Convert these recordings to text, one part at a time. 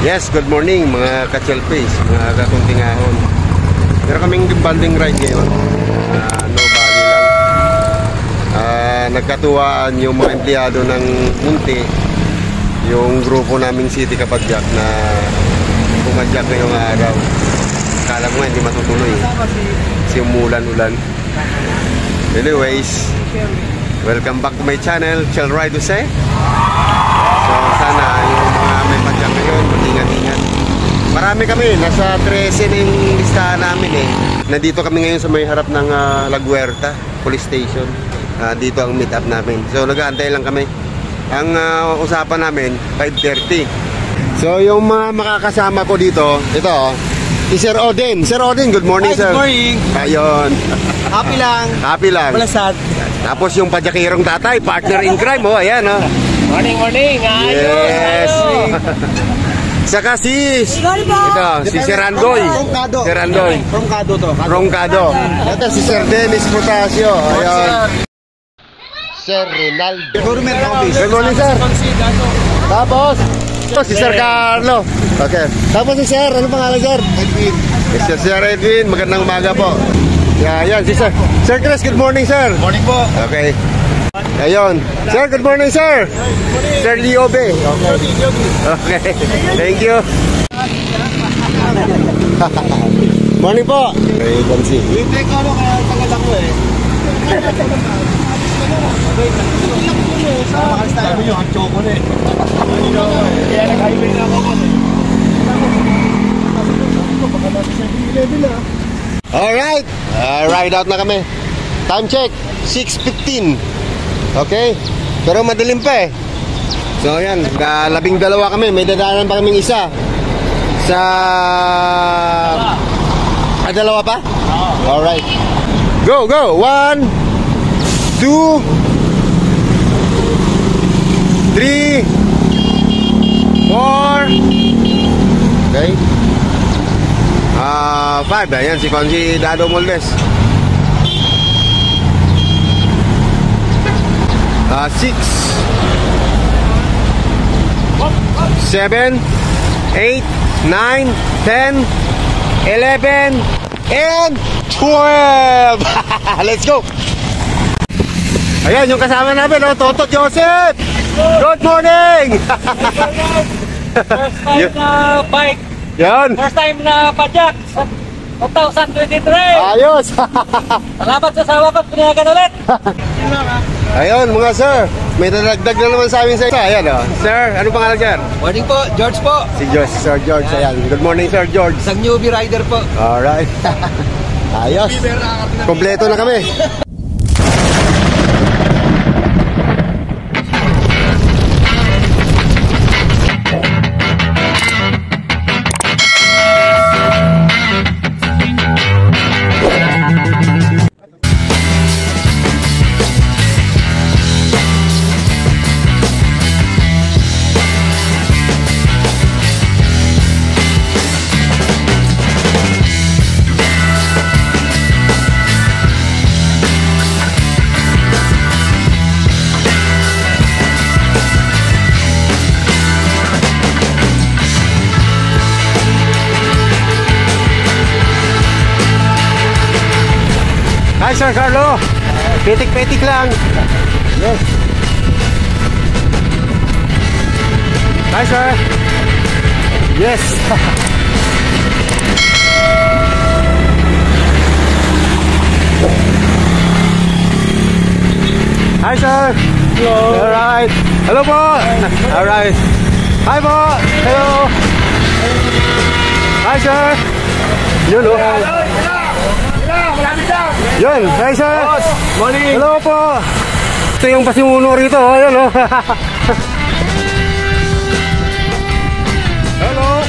Yes, good morning mga ka-chelpis, mga kakuntingahon. Meron kaming banding ride ngayon. No bali lang. Nagkatuwaan yung mga empleyado ng Munti, yung grupo naming City Kapadyak na pumadyak ngayong araw. Kala mo hindi matutuloy kasi umulan-ulan. Anyways, welcome back to my channel, Chel Ride to say. So sana yung mga may padyak ngayon, mag-ingat-ingat. Marami kami, nasa 13 yung listahan namin eh. Nandito kami ngayon sa may harap ng La Huerta Police Station. Dito ang meet up namin. So nag-aantay lang kami. Ang usapan namin 5:30. So yung mga makakasama ko dito, ito si Sir Odin. Sir Odin, good morning. Hi, sir. Good morning. Ayun. Happy lang. Happy lang. Wala sad. Tapos yung padyakirong tatay, partner in crime, oh, ayan, oh. Morning. Ayos. Yes. Saka ito, si Sir Andoy. Sir Andoy. Rongkado to. Rongkado. Ito si Sir Dennis Protasio. Ayun. Sir Rinaldo. Good morning, sir. Tapos si Sir Carlo. Okay. Tapos si Sir, ano pangalan, Sir? Edwin. Sir Edwin, magandang umaga po. Yan, si Sir. Sir Chris, good morning, sir. Morning po. Okay. Ayun. Sir, good morning, sir. Sir Liobe. Okay. Thank you. Morning po. Okay, you can see. Hindi ko kaya tagal ako eh. Makalis tayo mo yung choco na eh. Kaya nag-highway na ako. Alright. Ride out na kami. Time check, 6:15. Okay. Pero madilim pa eh. So ayan, 12 kami. May dadaanan pa kaming isa. Sa... dalawa pa? Alright. Go! 1, 2, 3, 4. Okay. 5. Ayan si Consi Dado Moldes. 6, 7, 8, 9, 10, 11, and 12. Let's go. Ayan yung kasama namin, oh, Toto Joseph. Good morning. First time na bike. Yan. First time na padyak. 2023. Ayos. Salamat sa asawa ko. Pinayagan ulit. Ayun mga sir, may dadagdag na naman sa amin sa isa. Ayan, oh. Sir, ano pangalan, sir? Morning po, George po. Si George, Sir George. Ayan. Good morning, Sir George. Isang newbie rider po. Alright. Ayos. Kompleto na kami. Hi, Sir Carlo. Petik-petik lang. Yes. Hi, sir. Yes. Hi, sir. Hello. Alright. Hello po. Alright. Hi po. Hello. Hi, sir. Yun, oh. Yun, hi sir. Morning. Hello po. Ito yung pasimuno rito. Ayan o.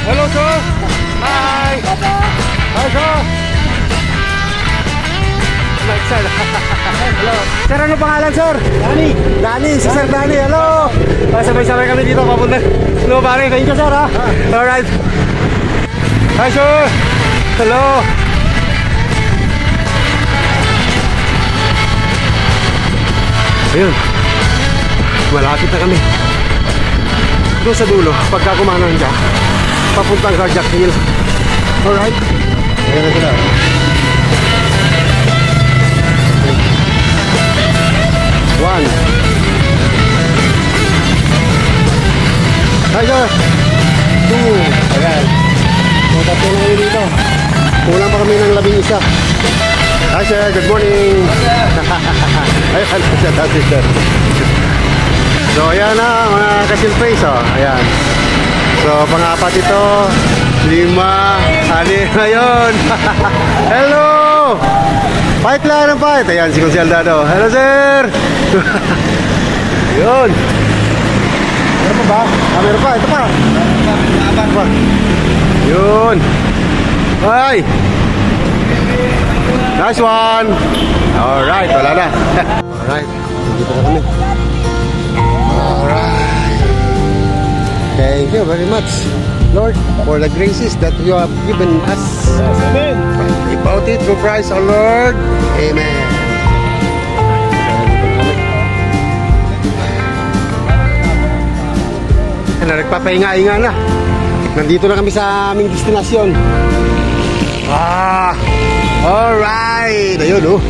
Hello sir. Hi. Hi sir. Hello. Sir, ano pangalan sir? Dani, si Sir Dani. Hello. Sabay-sabay kami dito papunta. Hello pare, thank you sir ha. Alright. Hi sir. Hello. Ayun, malapit na kami doon sa dulo. Pagka kumanan dyan, papuntang Carjack Hill. Alright. Ayan na sila. One. Hi sir. Two. Ayan. So, tatlo na kayo dito. Kulang pa kami ng 11. Hi sir, good morning. Ayan siya dati sir. So ayan na mga kasilpace, oh. Ayan. So pang-apat ito, 5, 6 ngayon. Hello! Fight lang ng fight. Ayan si Consiel Dado. Hello sir! Yun. Meron pa ba? Ah, meron pa. Ito pa. Yun. Ay! Nice one! Alright, wala na. Alright, dito na kami. Alright. Thank you very much, Lord, for the graces that you have given us. Yes, amen. About it through Christ our Lord. Amen. Nagpapahinga-hinga na. Nandito na kami sa aming destinasyon. Alright. Ayun, oh.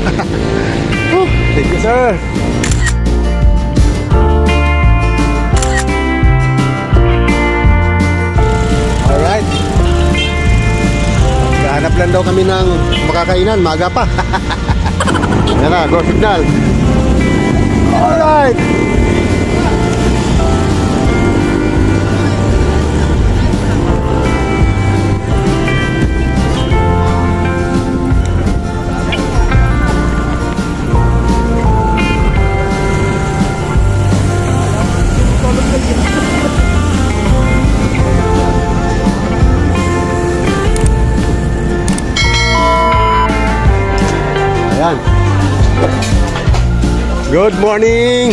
Thank you, sir. Alright. Hanap lang daw kami ng makakainan. Maga pa. Yan na, go signal. Alright. Ayan. Good morning.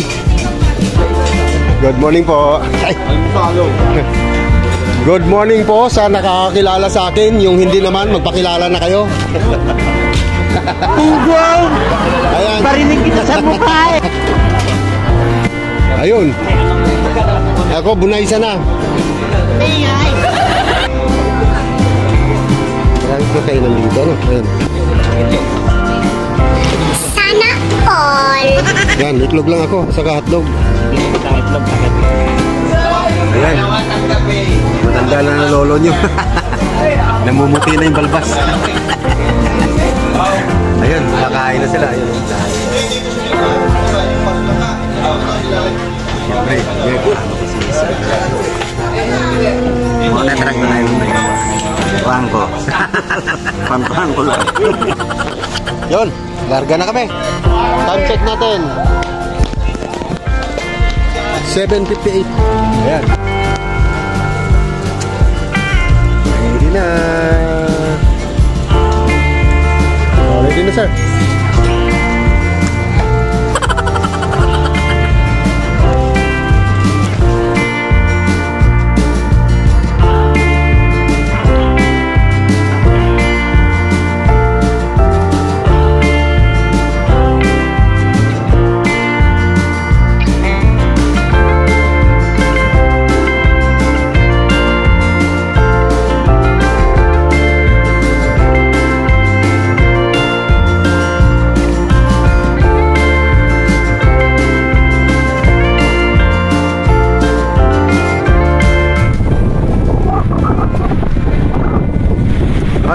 Good morning po. Good morning po sa nakakakilala sa akin. Yung hindi naman, magpakilala na kayo. Wow! Ayan. Barinig kita sa mukha eh! Ayun. Ako, bunaysa na. Maraming po kayo nandito, no? Ayan. Sana all! Yan, itlog lang ako, saka hotdog. Ayan. Matanda na ng lolo nyo. Namumuti na yung balbas. Ayun, kakain na sila. Ayun. Mga natrag na yun. Wangko. Pampangko lang. Yun, larga na kami. Time check natin. 7:58. Ayan. Ready na. Ready na, sir.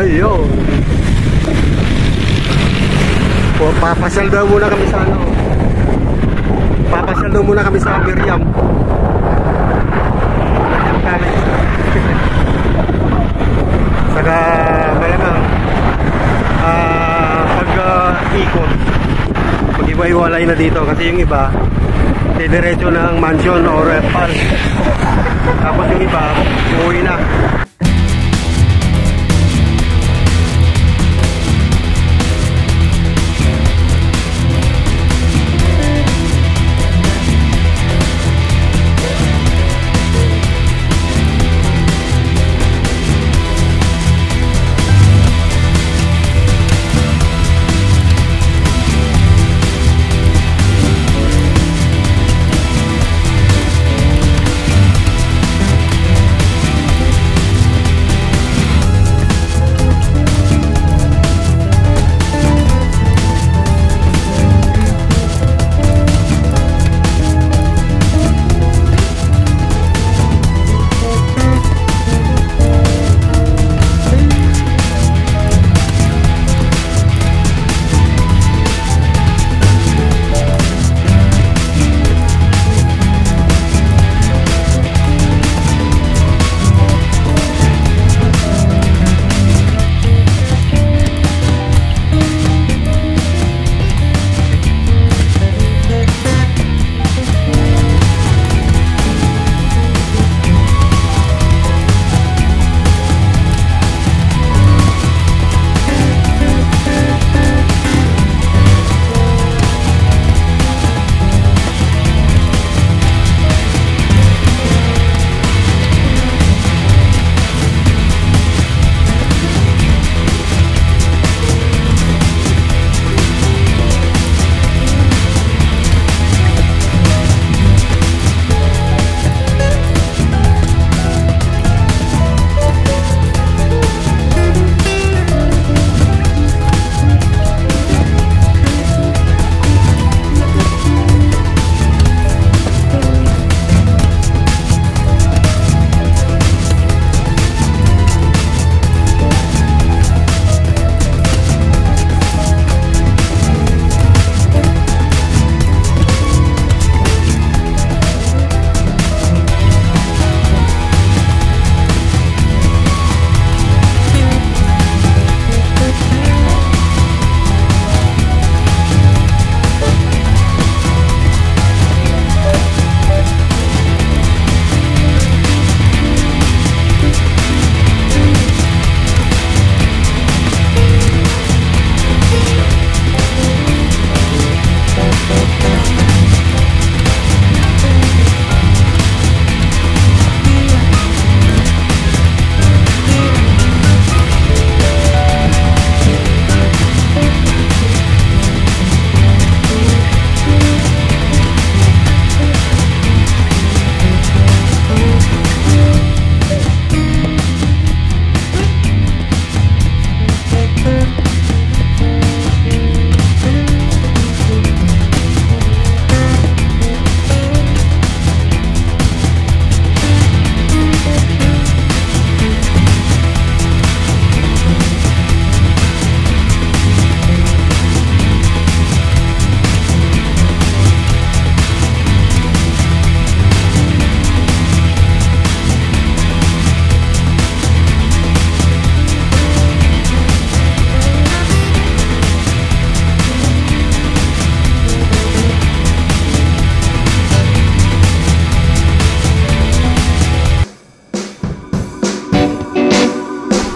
Ayun. Papasyal daw muna kami sa ano. Papasyal daw muna kami sa Miriam. Saka malamang pag-ikot mag-iwa-iwalay na dito kasi yung iba diretso ng mansion or FR. Tapos yung iba uuwi na.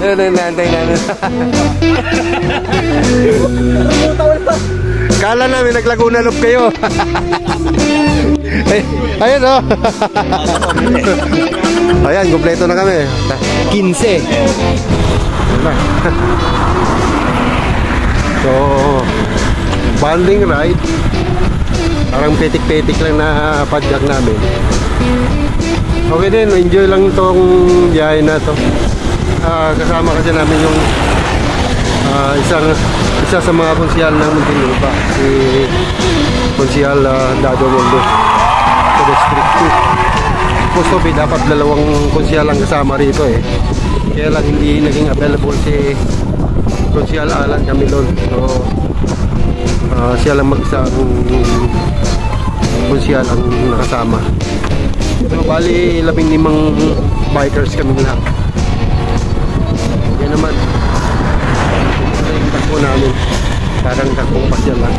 Ano na inaantay namin? Kala namin nag-Laguna Loop kayo. Ay, ayun oh. Ayan, kumpleto na kami. 15. So, bonding ride. Parang petik-petik lang na padjak namin. Okay din, enjoy lang itong biyahe na to. Kasama kasi namin yung isa sa mga konsyal ng Muntinlupa, si Konsyal Dado Mundo sa District 2. Gusto ba dapat dalawang konsyal ang kasama rito eh. Kaya lang hindi naging available si Konsyal Alan Camilon. So siya lang mag-isang konsyal ang nakasama. So bali 15 bikers kami lahat. Yan naman yung takbo namin, parang takbong pasyal lang.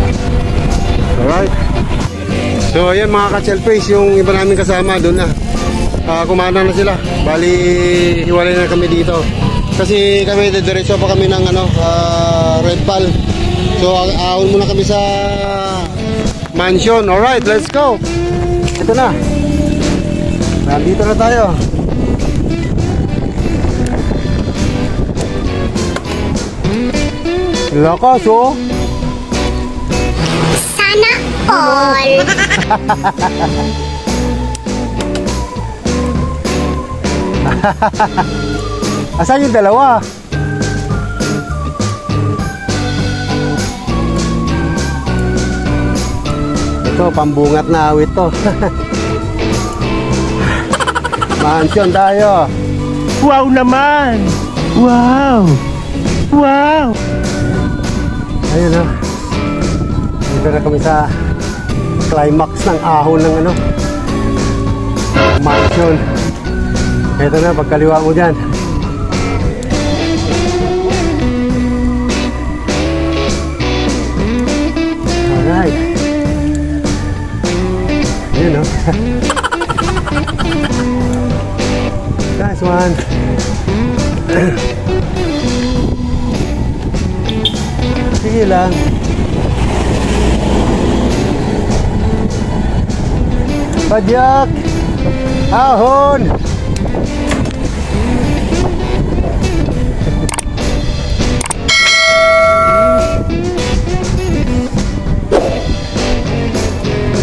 Alright, so ayan mga ka-shell face, yung iba namin kasama doon na kumana na sila. Bali hiwalay na kami dito kasi kami diretso pa kami ng Red Pal. So ahon muna kami sa mansion. Alright, let's go. Ito na, nandito na tayo. Lakas oh. Sana all. Asan yung dalawa? Ito, pambungat na awit to. Mansion tayo. Wow naman! Wow! Wow! Ayun o. Dito na kami sa climax ng ahon ng mansion. Ito na, pagkaliwa mo dyan. Alright. Ayun o. Nice one. Sige lang. Padjak, ahon.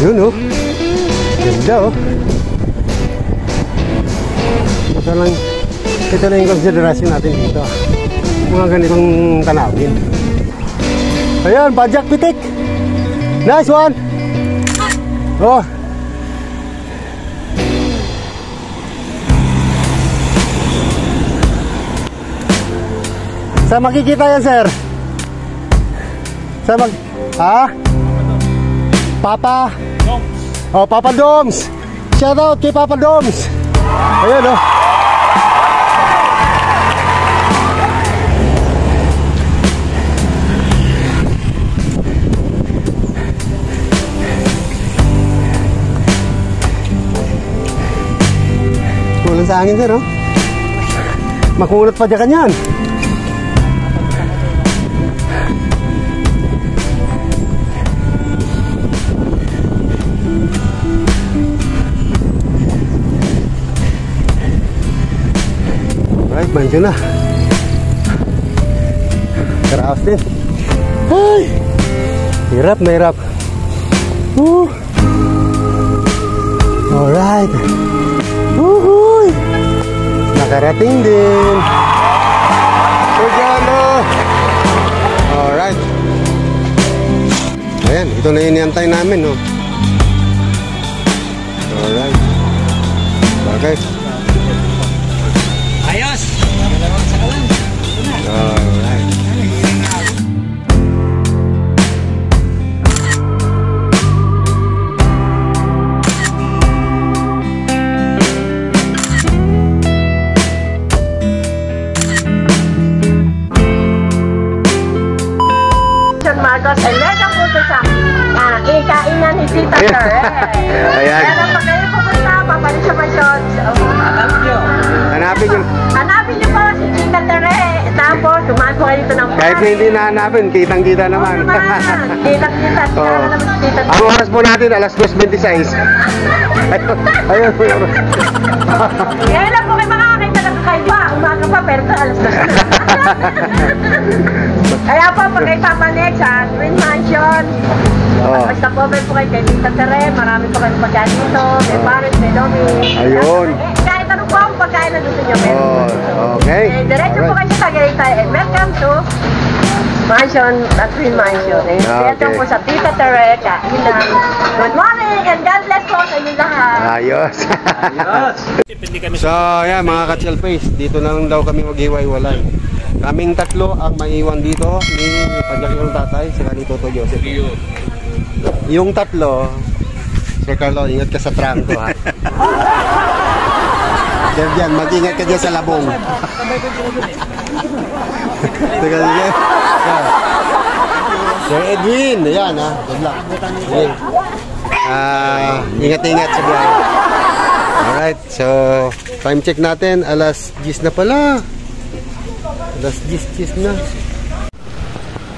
Yun oh. Ganda oh. Ito lang yung konsiderasyon natin dito. Mga ganitong tanawin. Ayan, padjak pitik. Nice one. Oh. Saan makikita yan, sir? Saan ha? Papa? Oh, Papa Doms. Shout out kay Papa Doms. Ayan oh. Kulang sa hangin, sir, oh. Makunat pa dyan yan. Alright, mansion na. Karaos din. Ay! Hirap na hirap. Alright. Uhuy! Nakarating din. Regalo! Alright. Ayan, ito na yung inantay namin, no? Alright. Okay. Ayos! Dalawang sa kalang. Alright. Marcos, mega puto sa kainan ni Tita Tere. Ayan. Kaya lang pag kayo pupunta, papalit sa masyod. Hanapin yung Hanapin niyo po si Tita Tere. Kahit na hindi nahanapin, kitang-kita naman. Kita-kita. Oo. Kita. Ang oras po natin, alas 2:26. Ayun po yung oras. Ngayon lang po kayo makakakita ng kakaiba. Umaga pa, pero sa alas 2. Kaya po, pag kayo papanik sa Twin Mansion, Oh. basta po po kayo kay Tita Tere, marami po kayong pagkain dito, may parents, may domi. Ayun. Kahit ano po ang pagkain na gusto nyo. Oh, okay. Diretso po kayo sa Tagaytay. Welcome to Mansion, at Twin Mansion. Diretso po sa Tita Tere, kainan. Good morning and God bless po sa inyo lahat. Ayos. So, ayan mga ka-chill face, dito na lang daw kami maghiwa-hiwalay. Kaming tatlo ang maiwan dito ni Panyaki ng tatay, sila ni Toto Joseph. Yung tatlo, Sir Carlo, ingat ka sa trangko ha. Sir Jan, mag-ingat ka dyan sa labong. Teka, sige. Sir Edwin, ayan ha, good luck. Sige. Ingat-ingat sa biyahe. Alright, so time check natin, alas 10 na pala. Alas 10 na.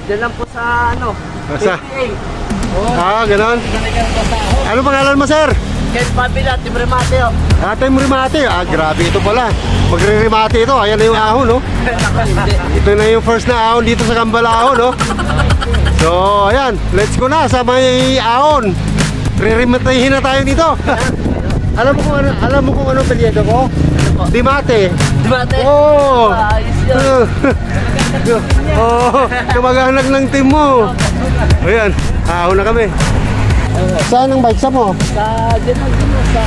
Diyan lang po sa ano, Basta. PTA. Ganon. Ano pangalan mo, sir? Ken Pabila, Timbre Mateo. Ate mo rimate. Grabe ito pala. Magre-rimate ito. Ayan na yung ahon, no? Ito na yung first na ahon dito sa Cambalao, no? So, ayan. Let's go na sa may ahon. Re-rimatehin na tayo dito. Alam mo kung ano apelyido ko? Dimate. Dimate? Oo. Ayos yun. Oo. Kamag-anak ng team mo. Ayan. Ahon na kami. Saan ang bike sa mo? Sa, dyan lang din sa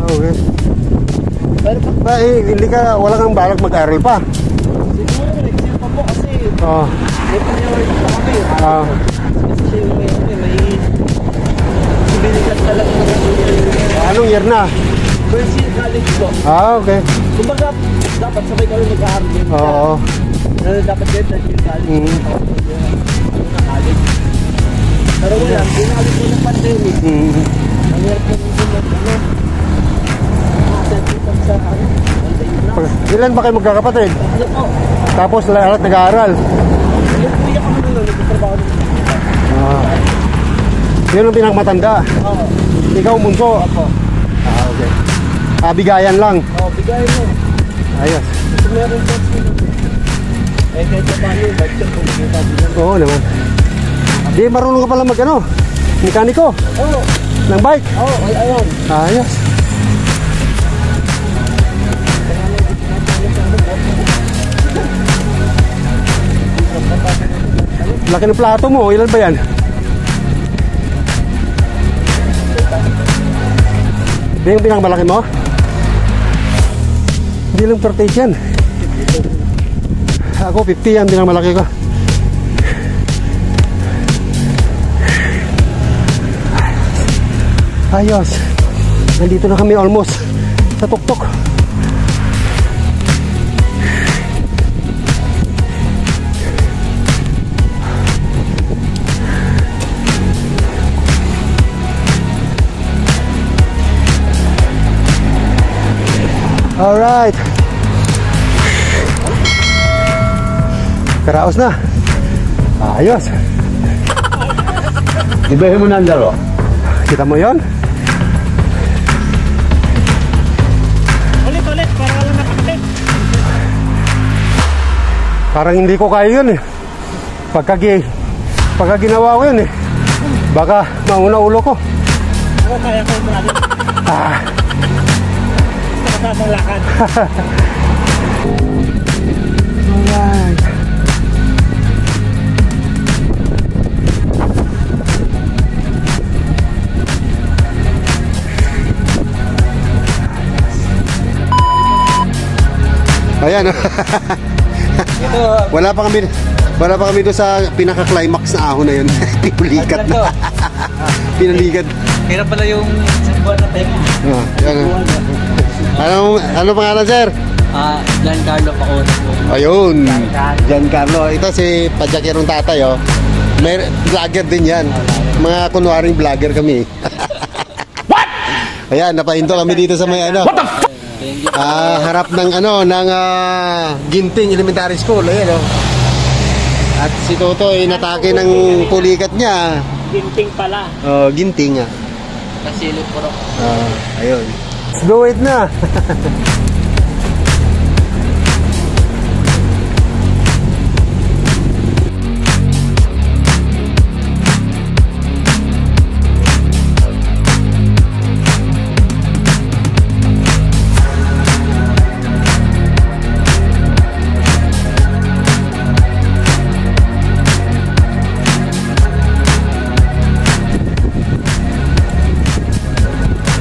Okay. pero pag Hindi ka, wala kang balak mag-aral pa. siguro, next year pa po kasi Oo. may priority pa kami. Kasi may sibilikat talaga ng Anong year na? first year college po. Okay. Kumbaga, dapat sabay kami mag-aaral din. Oo. Dapat din third year college. Mm. College. Pero wala, pinali po ng pandemic. Ang hirap po ng ano. Sa Ilan ba kayo magkakapatid? ano po? Tapos lahat nag-aaral? Yung kuya ko nung nagtatrabaho ng Yun ang pinakamatanda. Oo. Ikaw bunso? Opo. Okay. Bigayan lang. Oo, bigay mo. Ayos. Kasi meron po sila. Kahit pa paano yung bike po nakita din. Oo naman. Di marunong ka pala mag mekaniko Oo. ng bike. Oo, ayun. Ayos. Laki ng plato mo. Ilan ba yan? Di yung pinakamalaki mo? Hindi lang per take yan. Ako 50 yan, pinakamalaki ko. Ayos. Nandito na kami almost sa tuktok. Alright. Karaos na. Ayos. Ibahin mo na ang dalo. Kita mo yon? Ulit, para lang nakakatid. Parang hindi ko kaya yun eh. Pagka ginawa ko yun eh. Baka mauna ulo ko. Ako kaya ko yung marami. Sa lakad. Alright. Ayan. Wala pa kami doon sa pinaka-climax na ahon na yun. Pinulikat na. Pinalikat. Hirap pala yung isang buwan na tayo. Ano pangalan, sir? Giancarlo Pacones po. Ayun. Giancarlo. Ito si Pajakirong tatay, oh. May vlogger din yan. Mga kunwaring vlogger kami. What? Ayan, napahinto kami dito sa may ano. What the f***? Harap ng Ginting Elementary School. Ayan, oh. At si Toto ay natake ng pulikat niya. Ginting pala. Ginting ah. Nasilip po rin. Ayun. Let's do it na.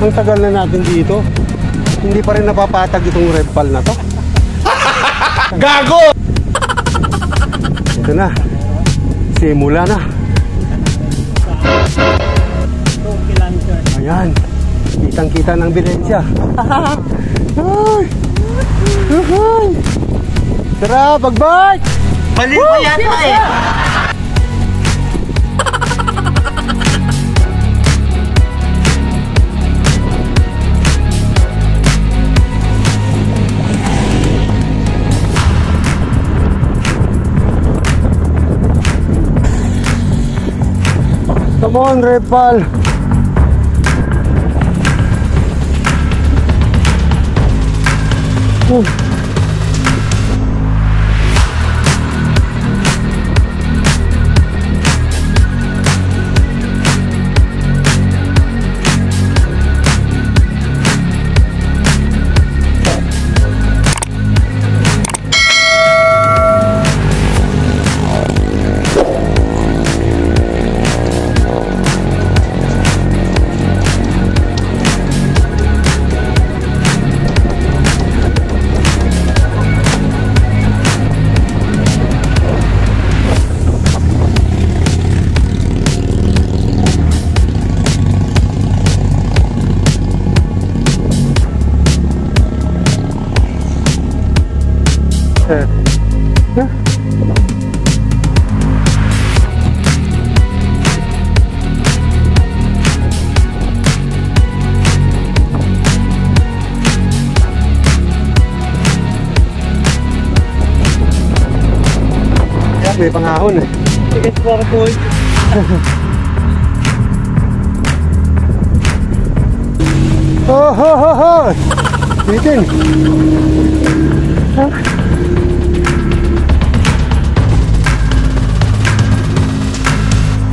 Ang tagal na natin dito. Hindi pa rin napapatag itong red pal na to. Gago! Ito na. Simula na. Ayan. Kitang-kita ng Bilensya. Ay! Ay! Tara, bagbike! Mali pa yata eh. Come on, red pal. May pangahon eh. Ticket for point. Oh, ho, ho, ho! Bitin!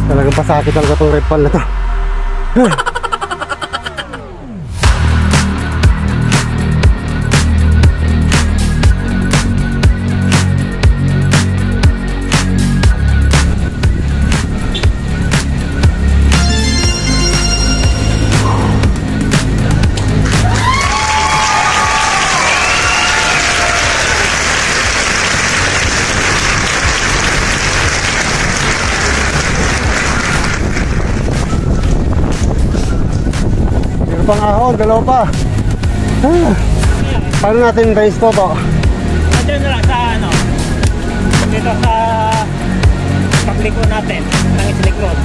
Talagang pasakit talaga itong red pal na to. Pangahon, dalawa pa. Paano natin race to? Diyan na lang sa ano. Dito sa pagliko natin ng islikod.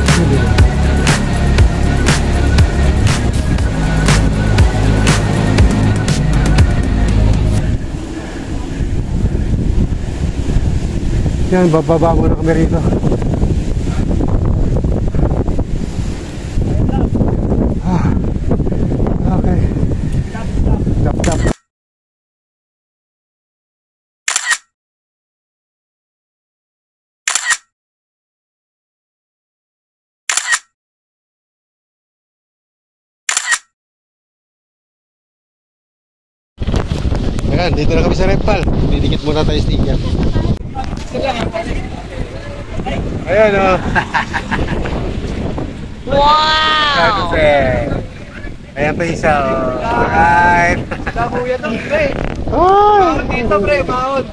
Yan, bababa muna kami rito. Okay. Stop, stop. Ayan, dito na kami sa red pal. Didikit muna tayo sticker. Ayan o. Wow! Ayan pa isa o. Alright. Kakuya to, pre. Oh! Mahon dito, pre. Mahon.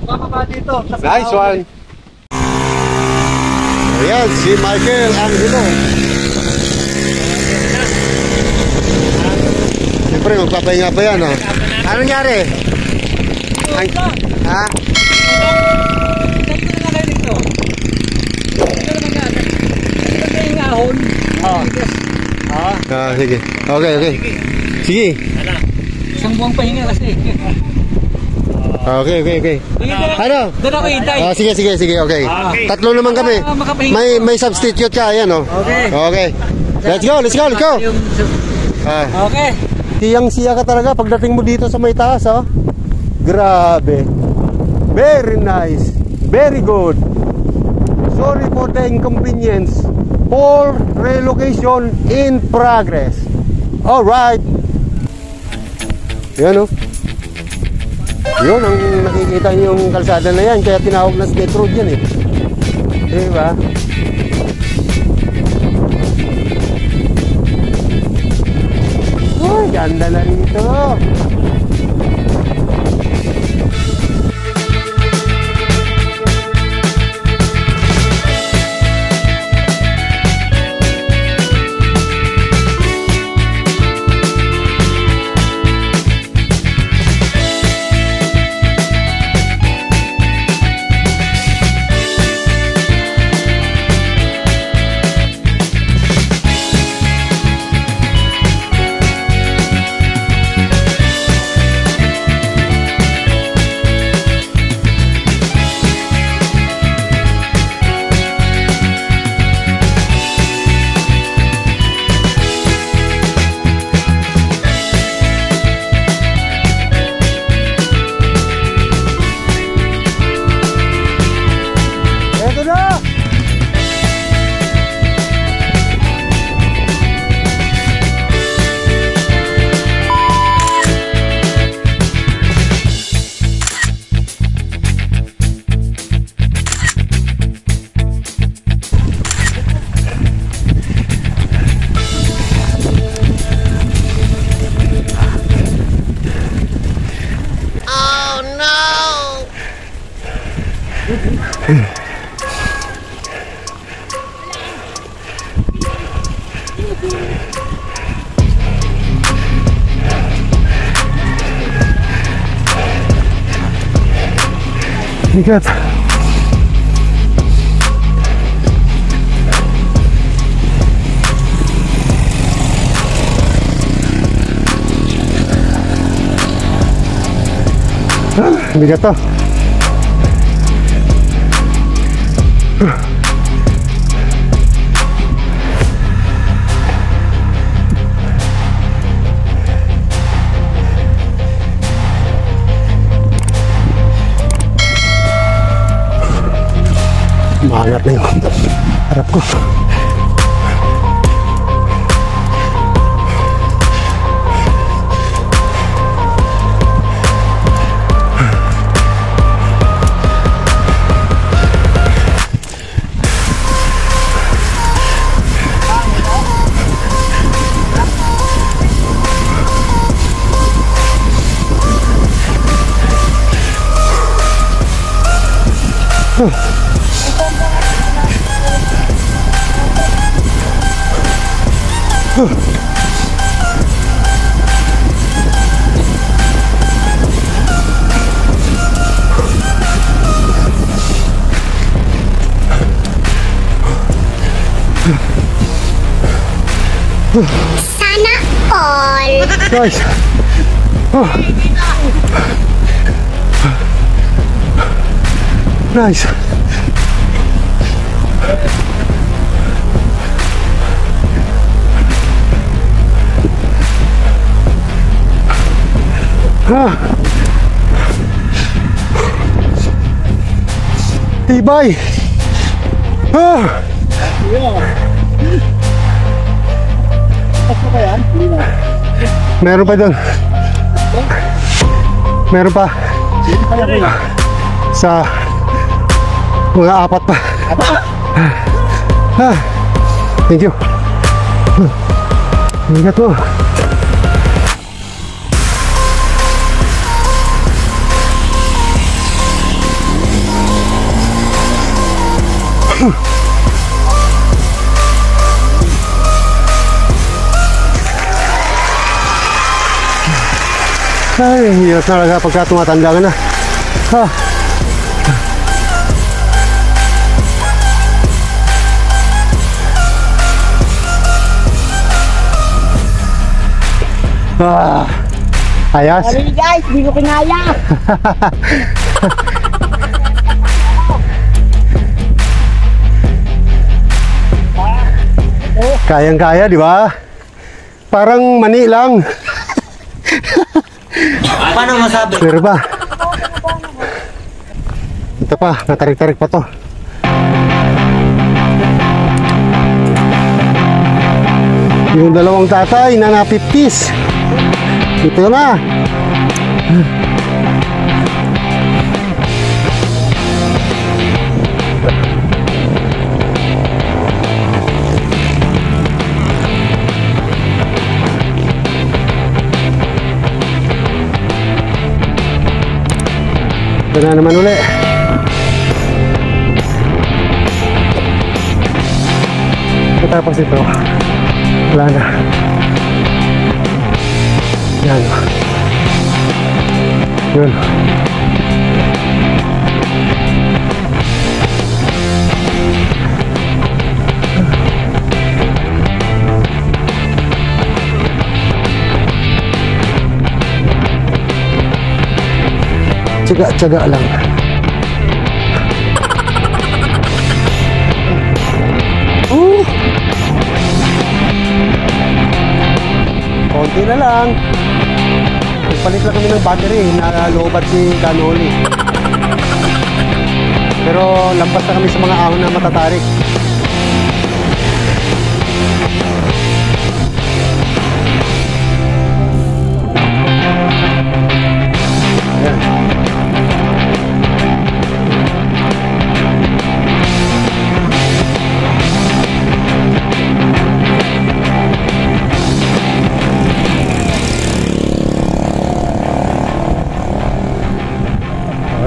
Baka pa dito. Nice one. Ayan, si Michael Angelo. Siyempre, magpapahinga pa yan, oh. Ano nangyari? Ha? Oh. Sige. Okay, okay. Sige. Isang buwang pahinga kasi. Okay. Ano? Doon ako hintay. Sige, okay. Tatlo naman kami. May substitute ka, ayan oh. Okay. Let's go. Okay. Siyang-siya ka talaga pagdating mo dito sa may taas, oh. Grabe. Very nice. Very good. Sorry for the inconvenience. For relocation in progress. Alright. Yan, oh. Yun ang nakikita niyo yung kalsada na yan. Kaya tinawag na skate road yan, eh. Diba? Uy, ganda na rito. Bigat. Bigat to. Maangat na yung harap ko. Sana all. Guys. Nice. Tibay. Meron pa doon. Meron pa. Sa mga apat pa. Thank you. Ingat mo. Ay, hirap talaga pagka tumatanda ka na. Ayos. Sorry guys, di ko kinaya. Kayang-kaya, di ba? Parang mani lang. Paano masabi? Pero ba? Ito pa, natarik-tarik pa to. Yung dalawang tatay na napipis. Ito na. Ito na naman uli. Tapos ito, wala na. Yan. Yun. Tsaga-tsaga lang. Konti na lang. Nagpalit lang kami ng battery na loobat si Canoli. Pero lampas na kami sa mga ahon na matatarik. Ayan.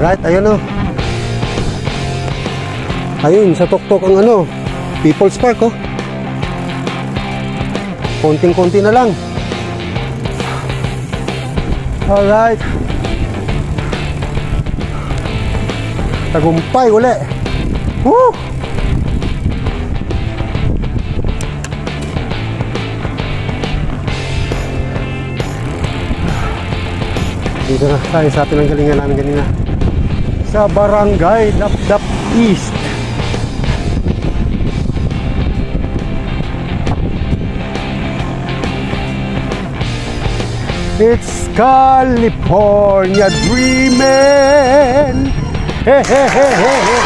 Alright, ayun o. Ayun, sa tuktok ang ano, People's Park o. Konting-konti na lang. Alright. Tagumpay uli. Woo! Dito na tayo sa pinanggalingan namin kanina. Sa Barangay Dapdap East. It's California dreaming. Hey, hey, hey, hey, hey.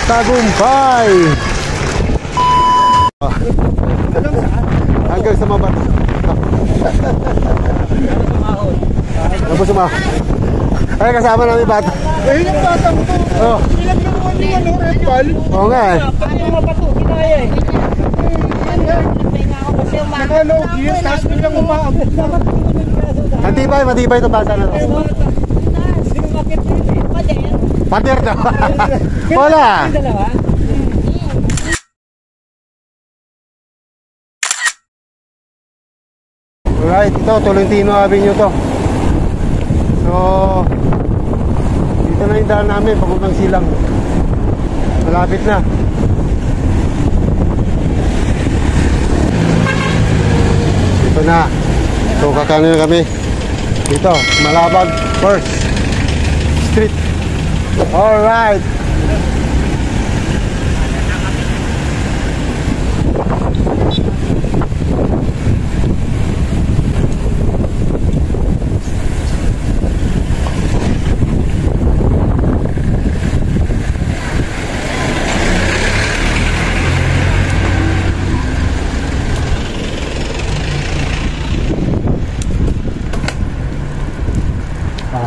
Tagumpay. Hanggang sa mabat. Ano suma? Ay, kasama namin bata. Eh, yung bata mo to. Oh. Ilan naman yung ano, red ball? Oo nga eh. Nakalaw gear, tapos biglang umaabot. Matibay, matibay ito bata na to. Pader to. Wala. Alright, ito Tolentino Avenue to. So dito na yung daan namin papuntang Silang. Malapit na. Dito na. So kakanin na kami. Dito, Malabag First Street. Alright.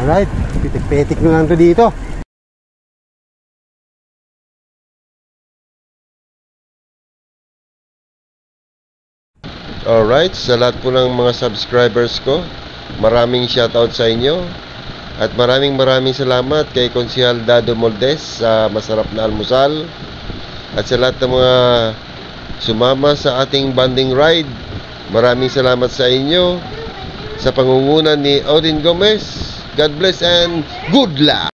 Alright, pitik-pitik na lang to dito. Alright, sa lahat po ng mga subscribers ko, maraming shoutout sa inyo. At maraming salamat kay Konsehal Dado Moldes sa masarap na almusal. At sa lahat ng mga sumama sa ating bonding ride, maraming salamat sa inyo. Sa pangunguna ni Odin Gomez, God bless and good luck!